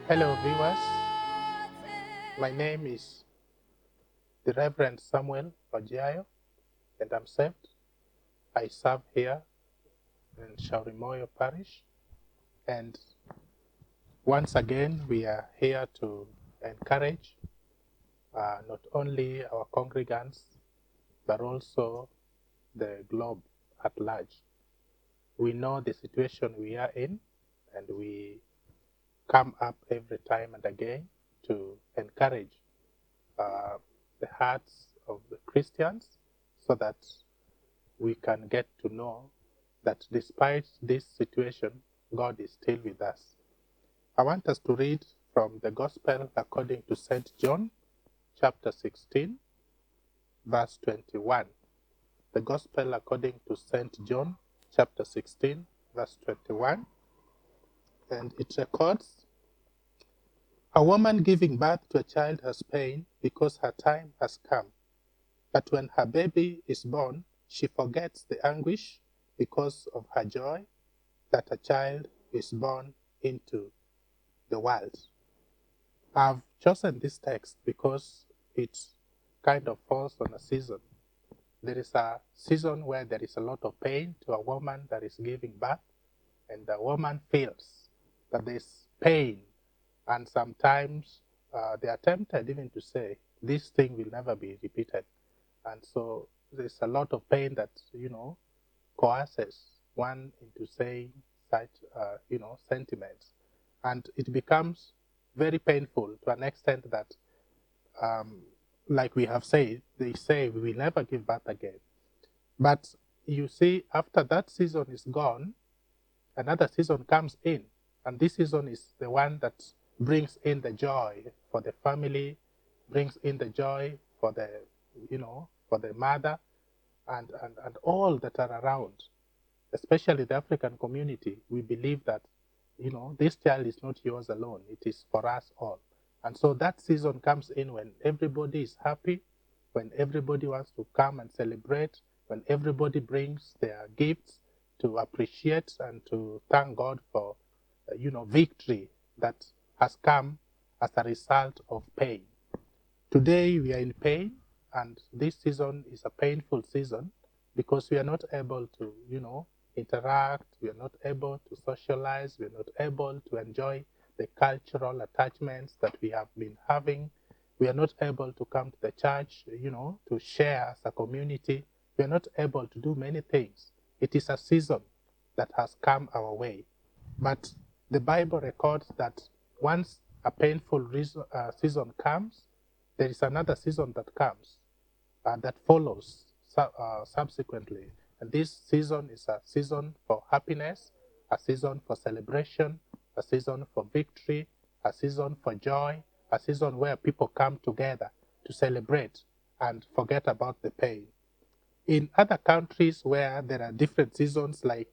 Hello, viewers. My name is the Reverend Samuel Ojiayo, and I'm saved. I serve here in Shaurimoyo Parish, and once again, we are here to encourage not only our congregants, but also the globe at large. We know the situation we are in, and we come up every time and again to encourage uh, the hearts of the Christians so that we can get to know that despite this situation, God is still with us. I want us to read from the Gospel according to St. John, chapter 16, verse 21. The Gospel according to St. John, chapter 16, verse 21. And it records, a woman giving birth to a child has pain because her time has come. But when her baby is born, she forgets the anguish because of her joy that a child is born into the world. I've chosen this text because it kind of falls on a season. There is a season where there is a lot of pain to a woman that is giving birth, and the woman feels that there's pain, and sometimes they are tempted even to say, this thing will never be repeated. And so there's a lot of pain that, coerces one into saying such, sentiments. And it becomes very painful to an extent that, like we have said, they say we will never give birth again. But you see, after that season is gone, another season comes in. And this season is the one that brings in the joy for the family, brings in the joy for the, for the mother and all that are around. Especially the African community, we believe that, this child is not yours alone. It is for us all. And so that season comes in when everybody is happy, when everybody wants to come and celebrate, when everybody brings their gifts to appreciate and to thank God for, victory that has come as a result of pain. Today we are in pain, and this season is a painful season because we are not able to, interact, we are not able to socialize, we are not able to enjoy the cultural attachments that we have been having. We are not able to come to the church, to share as a community. We are not able to do many things. It is a season that has come our way. But the Bible records that once a painful season comes, there is another season that comes, that follows subsequently. And this season is a season for happiness, a season for celebration, a season for victory, a season for joy, a season where people come together to celebrate and forget about the pain. In other countries where there are different seasons, like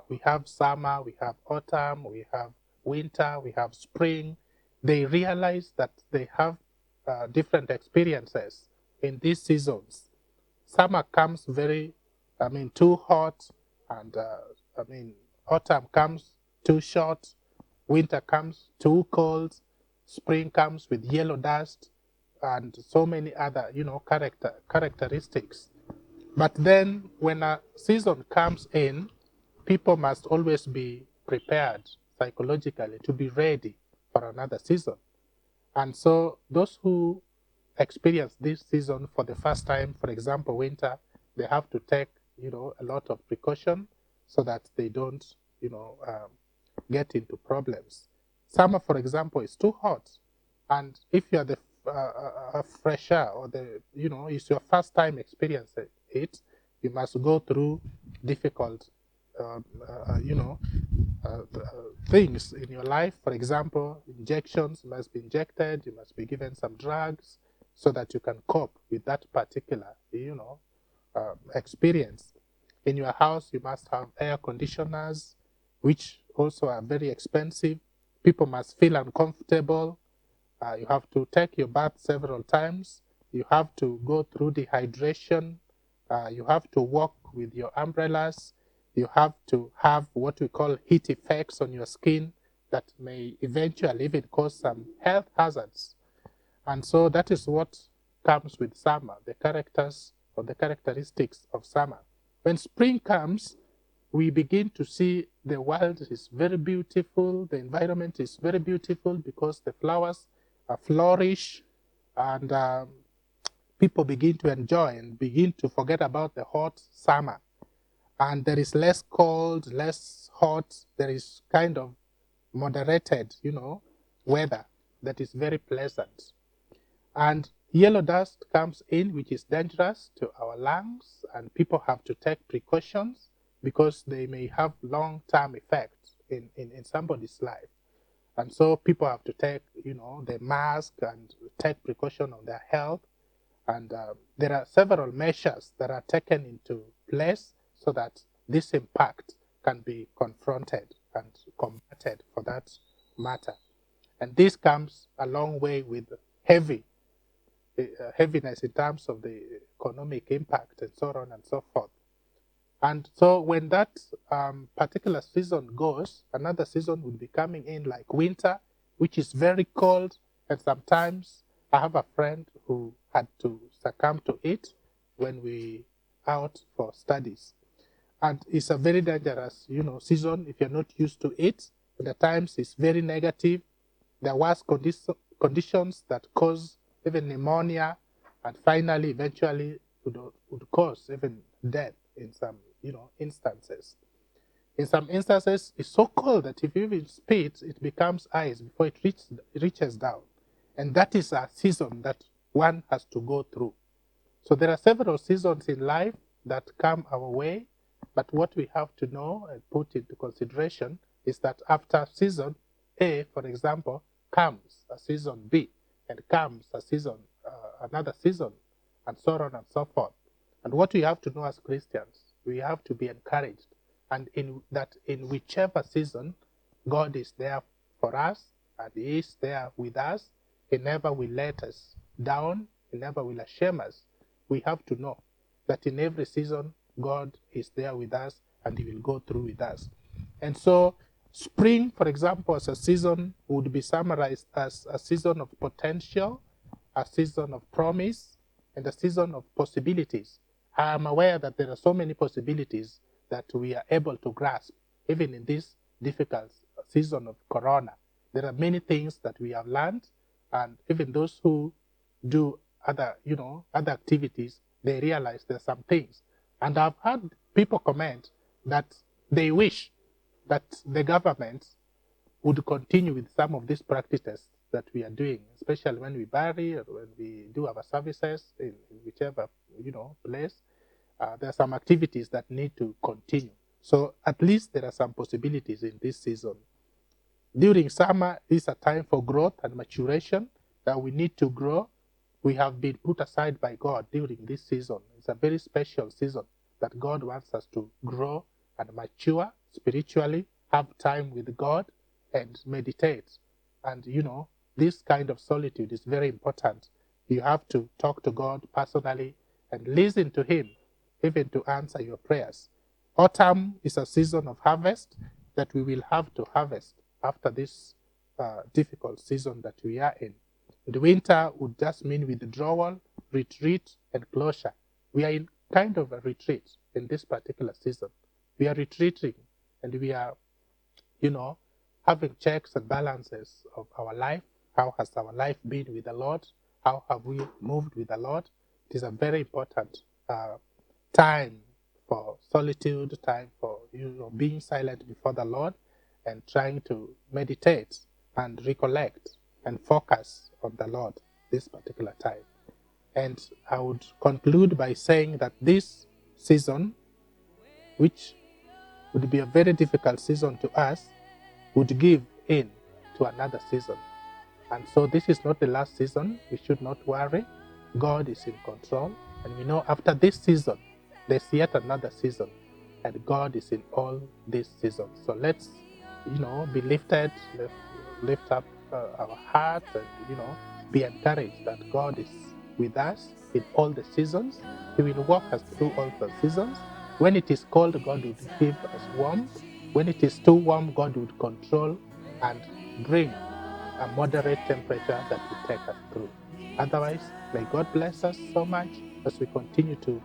we have summer, we have autumn, we have winter, we have spring, they realize that they have different experiences in these seasons. Summer comes too hot, and autumn comes too short, winter comes too cold, spring comes with yellow dust, and so many other, characteristics. But then when a season comes in, people must always be prepared psychologically to be ready for another season. And so those who experience this season for the first time, for example, winter, they have to take, a lot of precaution so that they don't, get into problems. Summer, for example, is too hot. And if you are a fresher or it's your first time experiencing it, you must go through difficult, um, uh, you know, things in your life. For example, injections must be injected, you must be given some drugs so that you can cope with that particular, experience. In your house, you must have air conditioners, which also are very expensive. People must feel uncomfortable. You have to take your bath several times. You have to go through dehydration. You have to walk with your umbrellas. You have to have what we call heat effects on your skin that may eventually even cause some health hazards. And so that is what comes with summer, the characters or the characteristics of summer. When spring comes, we begin to see the world is very beautiful, the environment is very beautiful because the flowers flourish, and people begin to enjoy and begin to forget about the hot summer. And there is less cold, less hot, there is kind of moderated, weather that is very pleasant. And yellow dust comes in, which is dangerous to our lungs, and people have to take precautions because they may have long-term effects in somebody's life. And so people have to take, the mask and take precaution on their health. And there are several measures that are taken into place so that this impact can be confronted and combated for that matter. And this comes a long way with heaviness in terms of the economic impact and so on and so forth. And so when that particular season goes, another season will be coming in like winter, which is very cold. And sometimes I have a friend who had to succumb to it when we out for studies. And it's a very dangerous, season if you're not used to it. And at times it's very negative. There was conditions that cause even pneumonia, and finally, eventually, would cause even death in some, instances. In some instances, it's so cold that if you even spit, it becomes ice before it reaches down. And that is a season that one has to go through. So there are several seasons in life that come our way, but what we have to know and put into consideration is that after season A, for example, comes a season B, and comes a season, another season, and so on and so forth. And what we have to know as Christians, we have to be encouraged, and in whichever season, God is there for us, and He is there with us. He never will let us down. He never will shame us. We have to know that in every season, God is there with us, and He will go through with us. And so spring, for example, as a season would be summarized as a season of potential, a season of promise, and a season of possibilities. I am aware that there are so many possibilities that we are able to grasp, even in this difficult season of Corona. There are many things that we have learned, and even those who do other activities, they realize there are some things. And I've had people comment that they wish that the government would continue with some of these practices that we are doing, especially when we bury or when we do our services in whichever place. There are some activities that need to continue. So at least there are some possibilities in this season. During summer is a time for growth and maturation, that we need to grow. We have been put aside by God during this season. It's a very special season that God wants us to grow and mature spiritually, have time with God, and meditate. And this kind of solitude is very important. You have to talk to God personally and listen to Him, even to answer your prayers. Autumn is a season of harvest that we will have to harvest after this difficult season that we are in. The winter would just mean withdrawal, retreat, and closure. We are in kind of a retreat in this particular season. We are retreating, and we are, having checks and balances of our life. How has our life been with the Lord? How have we moved with the Lord? It is a very important time for solitude, time for being silent before the Lord, and trying to meditate and recollect and focus on the Lord this particular time. And I would conclude by saying that this season, which would be a very difficult season to us, would give in to another season. And so this is not the last season. We should not worry. God is in control. And we know after this season, there's yet another season. And God is in all these seasons. So let's, be lifted, lift up our heart, and, be encouraged that God is with us in all the seasons. He will walk us through all the seasons. When it is cold, God would give us warmth. When it is too warm, God would control and bring a moderate temperature that will take us through. Otherwise, may God bless us so much as we continue to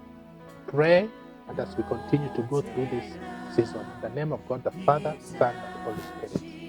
pray and as we continue to go through this season. In the name of God, the Father, Son, and Holy Spirit.